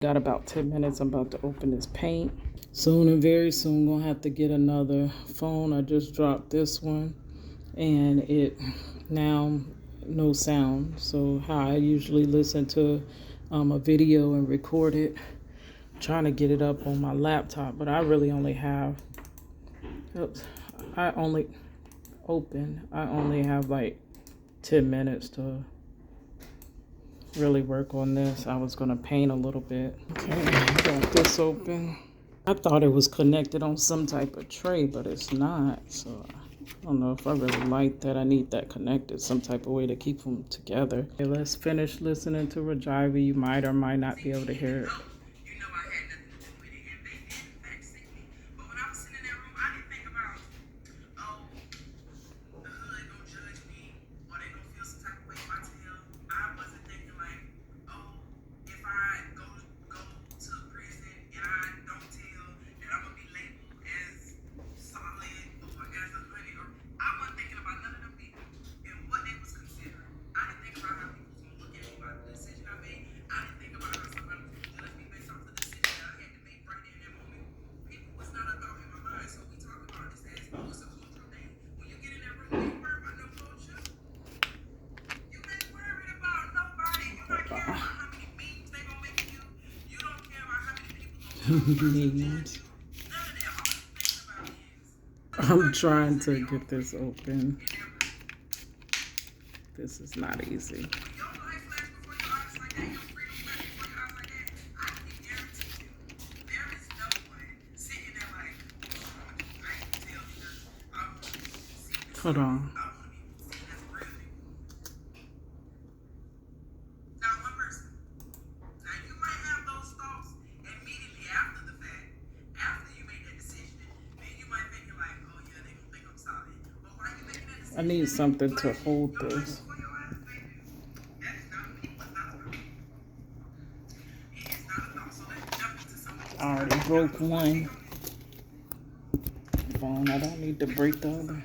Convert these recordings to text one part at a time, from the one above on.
Got about 10 minutes. I'm about to open this paint. Soon and very soon gonna have to get another phone. I just dropped this one and it now no sound. So how I usually listen to a video and record it, I'm trying to get it up on my laptop, but I really only have, I only have like 10 minutes to really work on this. I was gonna paint a little bit. Okay, got this open. I thought it was connected on some type of tray, but it's not. So I don't know if I really like that. I need that connected some type of way to keep them together. Okay, let's finish listening to Rajiva. You might or might not be able to hear it. I'm trying to get this open. This is not easy. Hold on. I need something to hold this. I already broke one phone. I don't need to break the other.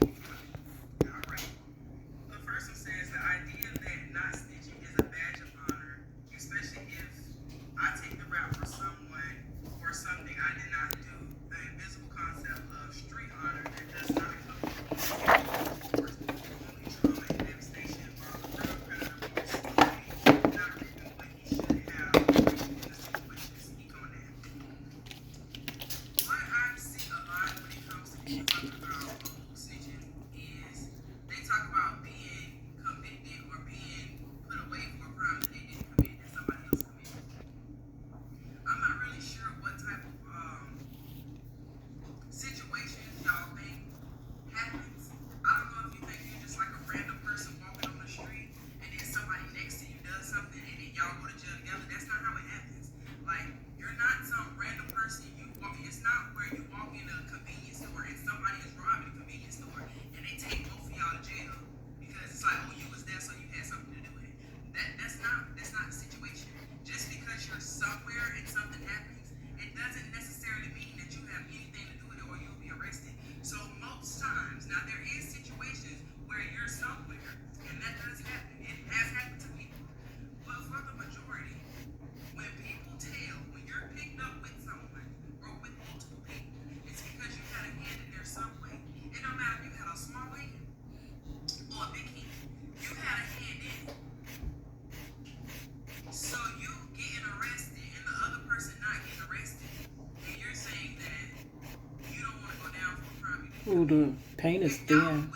Ooh, the paint is thin.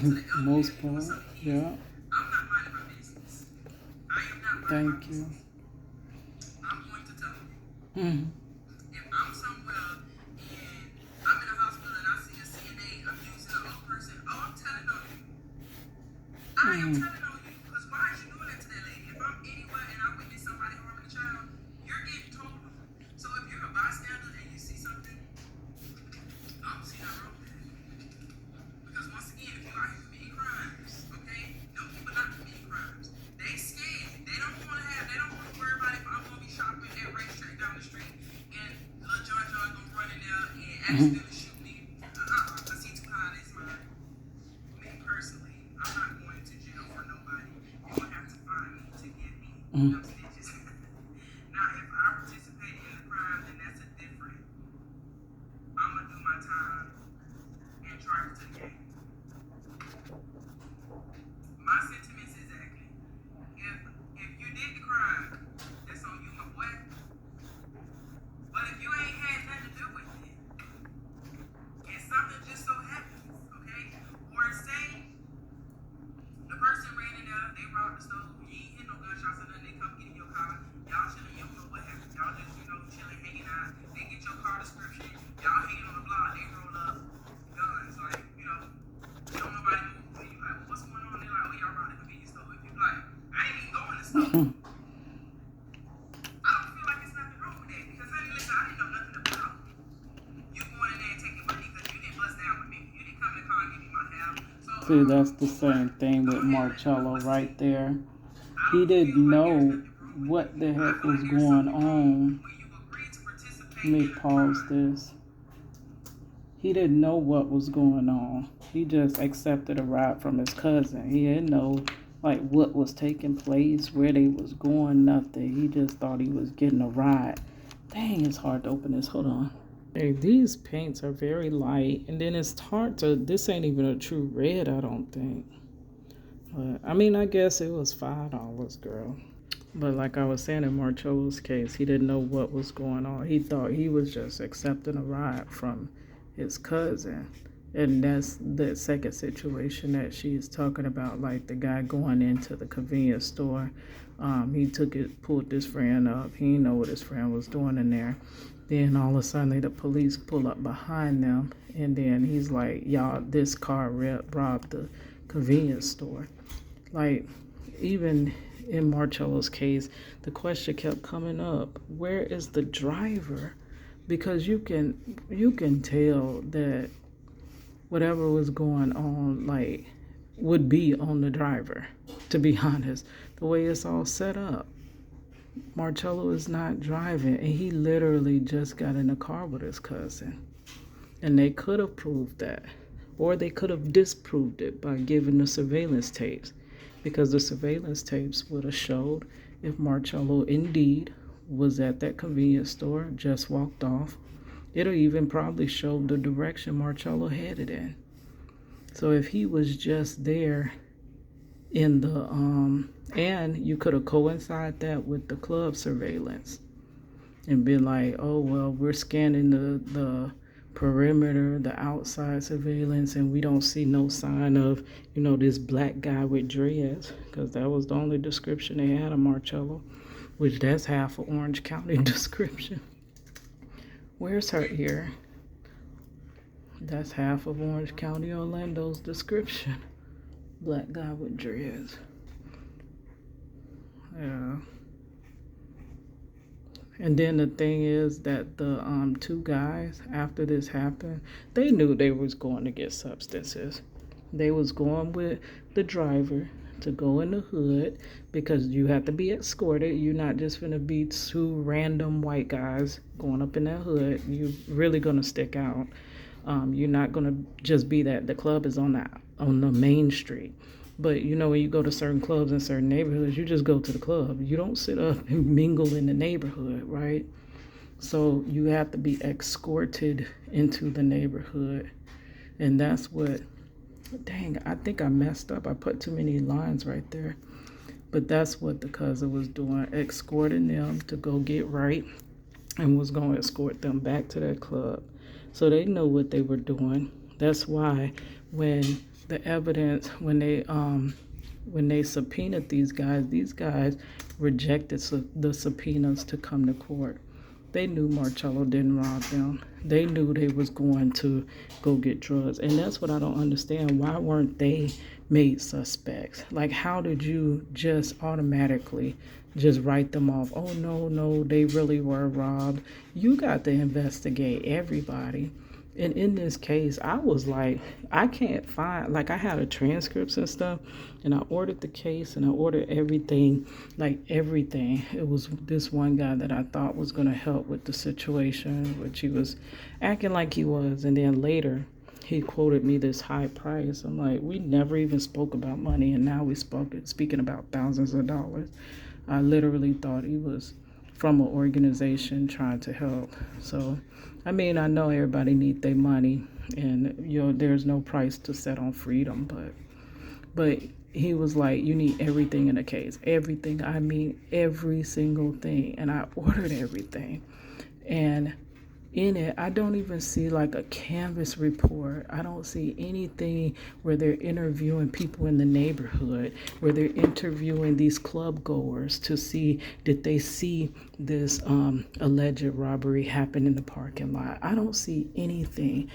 Most part, yeah. Thank you. Mm. Mm. Mhm. Mhm. Mhm. See, that's the same thing with Marcello right there. He didn't know what the heck was going on. Let me pause this. He didn't know what was going on. He just accepted a ride from his cousin. He didn't know like what was taking place, where they was going, nothing. He just thought he was getting a ride. Dang, it's hard to open this. Hold on. Hey, these paints are very light, and then it's hard to, this ain't even a true red, I don't think. But, I mean, I guess it was $5, girl. But like I was saying in Marcello's case, he didn't know what was going on. He thought he was just accepting a ride from his cousin. And that's the second situation that she's talking about, like the guy going into the convenience store. He pulled this friend up. He didn't know what his friend was doing in there. Then all of a sudden the police pull up behind them, and then he's like, y'all, this car robbed the convenience store. Like, even in Marcello's case, the question kept coming up, where is the driver? Because you can tell that whatever was going on, like, would be on the driver, to be honest. The way it's all set up. Marcello is not driving, and he literally just got in the car with his cousin. And they could have proved that, or they could have disproved it by giving the surveillance tapes, because the surveillance tapes would have showed if Marcello indeed was at that convenience store, just walked off. It'll even probably show the direction Marcello headed in. So if he was just there in the and you could have coincided that with the club surveillance and been like, oh well, we're scanning the perimeter, the outside surveillance, and we don't see no sign of, this black guy with dreads, because that was the only description they had of Marcello, which that's half of Orange County description. Where's her ear? That's half of Orange County, Orlando's description. Black guy with dreads. Yeah. And then the thing is that the two guys, after this happened, they knew they was going to get substances. They was going with the driver to go in the hood, because you have to be escorted. You're not just gonna be two random white guys going up in that hood. You're really gonna stick out. You're not gonna just be that. The club is on the main street. But when you go to certain clubs in certain neighborhoods, you just go to the club. You don't sit up and mingle in the neighborhood, right? So you have to be escorted into the neighborhood. And that's what, dang, I think I messed up. I put too many lines right there. But that's what the cousin was doing, escorting them to go get right, and was going to escort them back to that club. So they know what they were doing. That's why when the evidence when they subpoenaed these guys rejected the subpoenas to come to court. They knew Marcello didn't rob them. They knew they was going to go get drugs. And that's what I don't understand. Why weren't they made suspects? Like, how did you just automatically just write them off? Oh, no, they really were robbed. You got to investigate everybody. And in this case, I was like, I can't find, like, I had a transcripts and stuff, and I ordered the case and I ordered everything, like everything. It was this one guy that I thought was going to help with the situation, which he was acting like he was. And then later, he quoted me this high price. I'm like, we never even spoke about money, and now speaking about thousands of dollars. I literally thought he was from an organization trying to help. So, I mean, I know everybody needs their money, and there's no price to set on freedom, but he was like, you need everything in a case, everything. I mean, every single thing, and I ordered everything, and in it, I don't even see like a canvas report. I don't see anything where they're interviewing people in the neighborhood, where they're interviewing these club goers to see, did they see this alleged robbery happen in the parking lot. I don't see anything.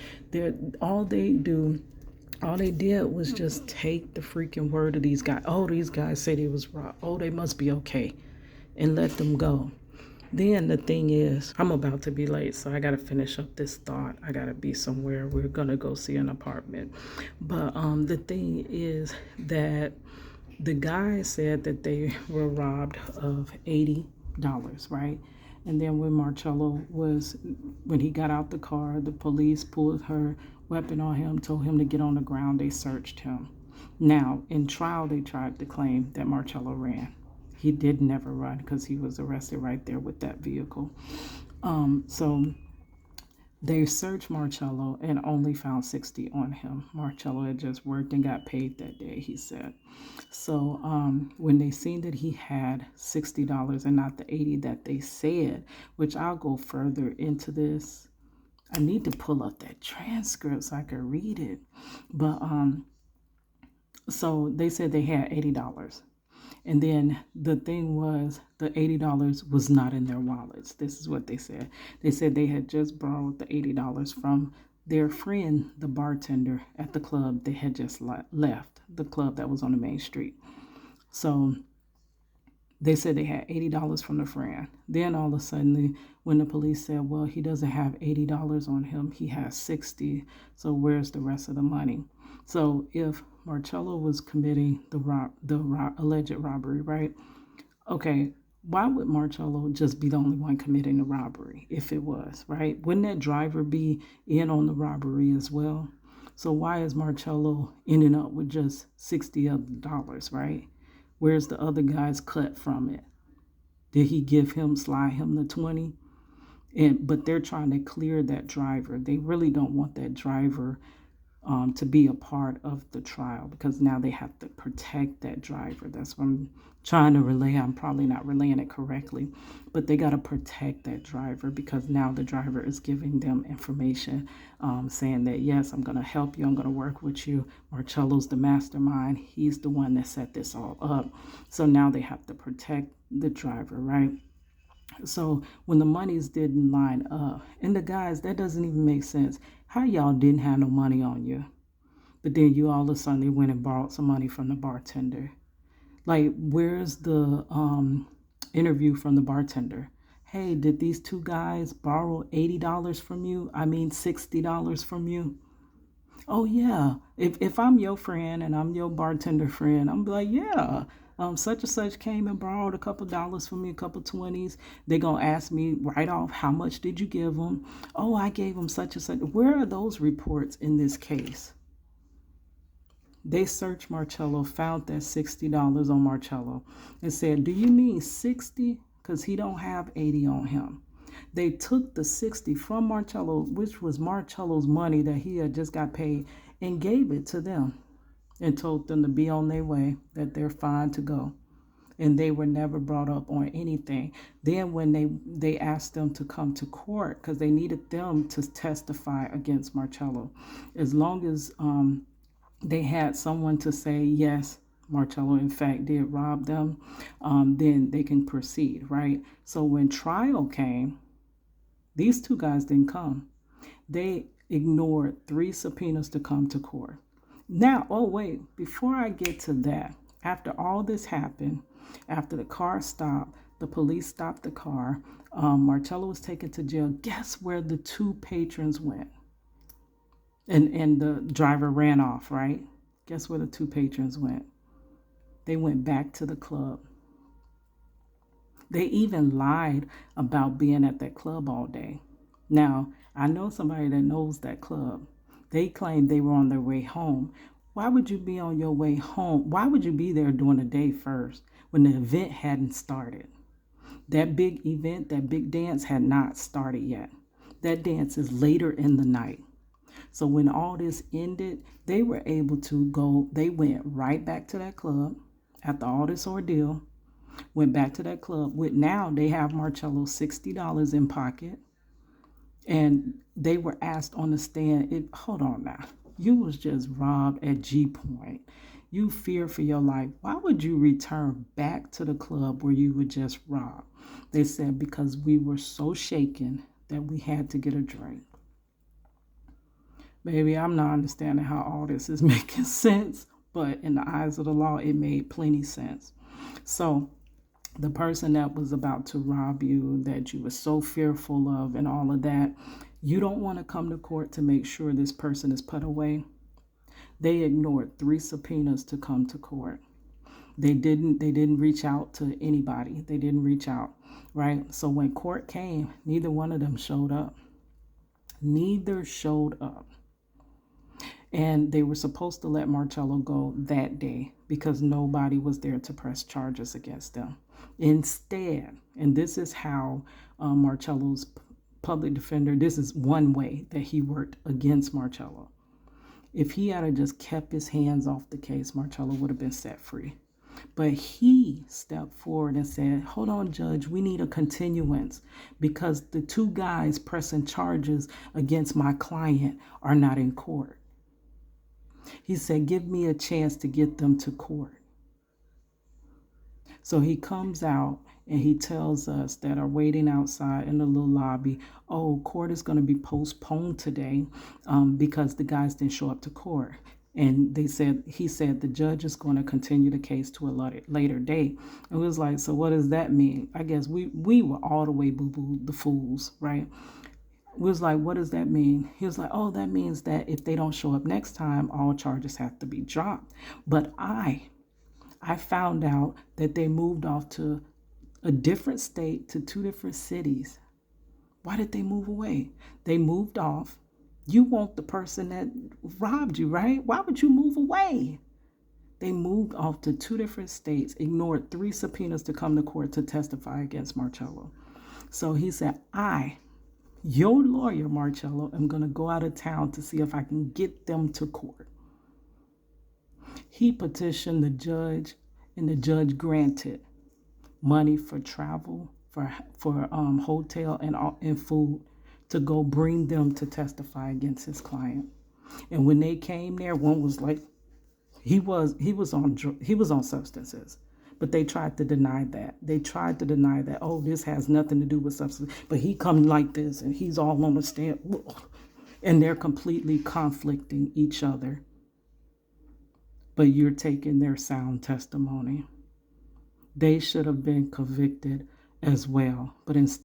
All they did was just take the freaking word of these guys. Oh, these guys say they was robbed. Oh, they must be okay, and let them go. Then the thing is, I'm about to be late, so I got to finish up this thought. I got to be somewhere. We're going to go see an apartment. But the thing is that the guy said that they were robbed of $80, right? And then when he got out the car, the police pulled her weapon on him, told him to get on the ground. They searched him. Now, in trial, they tried to claim that Marcello ran. He did never run because he was arrested right there with that vehicle. So they searched Marcello and only found 60 on him. Marcello had just worked and got paid that day, he said. So when they seen that he had $60 and not the 80 that they said, which I'll go further into this. I need to pull up that transcript so I can read it. But so they said they had $80. And then the thing was, the $80 was not in their wallets. This is what they said. They said they had just borrowed the $80 from their friend, the bartender at the club. They had just left the club that was on the main street. So they said they had $80 from the friend. Then all of a sudden, when the police said, well, he doesn't have $80 on him, he has 60. So where's the rest of the money? So if Marcello was committing the alleged robbery, right? Okay, why would Marcello just be the only one committing the robbery if it was, right? Wouldn't that driver be in on the robbery as well? So why is Marcello ending up with just $60, right? Where's the other guy's cut from it? Did he slide him the 20? But they're trying to clear that driver. They really don't want that driver to be a part of the trial, because now they have to protect that driver. That's what I'm trying to relay. I'm probably not relaying it correctly, but they got to protect that driver, because now the driver is giving them information saying that, yes, I'm going to help you. I'm going to work with you. Marcello's the mastermind. He's the one that set this all up. So now they have to protect the driver, right? So when the monies didn't line up, and the guys, that doesn't even make sense. How y'all didn't have no money on you, but then you all of a sudden went and borrowed some money from the bartender? Like, where's the interview from the bartender? Hey, did these two guys borrow $80 from you? I mean, $60 from you? Oh, yeah. If I'm your friend and I'm your bartender friend, I'm like, yeah. Such and such came and borrowed a couple dollars from me, a couple 20s. They're going to ask me right off, how much did you give them? Oh, I gave them such and such. Where are those reports in this case? They searched Marcello, found that $60 on Marcello, and said, do you mean 60? Because he don't have 80 on him. They took the 60 from Marcello, which was Marcello's money that he had just got paid, and gave it to them, and told them to be on their way, that they're fine to go. And they were never brought up on anything. Then when they asked them to come to court, because they needed them to testify against Marcello, as long as they had someone to say, yes, Marcello, in fact, did rob them, then they can proceed, right? So when trial came, these two guys didn't come. They ignored 3 subpoenas to come to court. Now, oh, wait, before I get to that, after all this happened, after the car stopped, the police stopped the car, Marcello was taken to jail. Guess where the 2 patrons went? And the driver ran off, right? Guess where the 2 patrons went? They went back to the club. They even lied about being at that club all day. Now, I know somebody that knows that club. They claimed they were on their way home. Why would you be on your way home? Why would you be there during the day first when the event hadn't started? That big event, that big dance had not started yet. That dance is later in the night. So when all this ended, they were able to go, they went right back to that club after all this ordeal, went back to that club. With now they have Marcello $60 in pocket. And they were asked on the stand, hold on now, you was just robbed at G Point. You fear for your life. Why would you return back to the club where you were just robbed? They said, because we were so shaken that we had to get a drink. Baby, I'm not understanding how all this is making sense, but in the eyes of the law, it made plenty sense. So the person that was about to rob you, that you were so fearful of and all of that, you don't want to come to court to make sure this person is put away. They ignored 3 subpoenas to come to court. They didn't reach out to anybody. They didn't reach out, right? So when court came, neither one of them showed up. Neither showed up. And they were supposed to let Marcello go that day because nobody was there to press charges against them. Instead, and this is how Marcello's public defender, this is one way that he worked against Marcello. If he had just kept his hands off the case, Marcello would have been set free. But he stepped forward and said, hold on, Judge, we need a continuance because the 2 guys pressing charges against my client are not in court. He said, give me a chance to get them to court. So he comes out and he tells us that are waiting outside in the little lobby, oh, court is going to be postponed today because the guys didn't show up to court. And he said the judge is going to continue the case to a later date. It was like, so what does that mean? I guess we were all the way boo-boo the fools, right? We was like, what does that mean? He was like, oh, that means that if they don't show up next time, all charges have to be dropped. But I found out that they moved off to a different state, to 2 different cities. Why did they move away? They moved off. You want the person that robbed you, right? Why would you move away? They moved off to 2 different states, ignored 3 subpoenas to come to court to testify against Marcello. So he said, your lawyer, Marcello, I'm going to go out of town to see if I can get them to court. He petitioned the judge, and the judge granted money for travel, for hotel and food to go bring them to testify against his client. And when they came there, one was like, he was on substances. But they tried to deny that. Oh, this has nothing to do with substance. But he come like this, and he's all on the stand. And they're completely conflicting each other. But you're taking their sound testimony. They should have been convicted as well. But instead,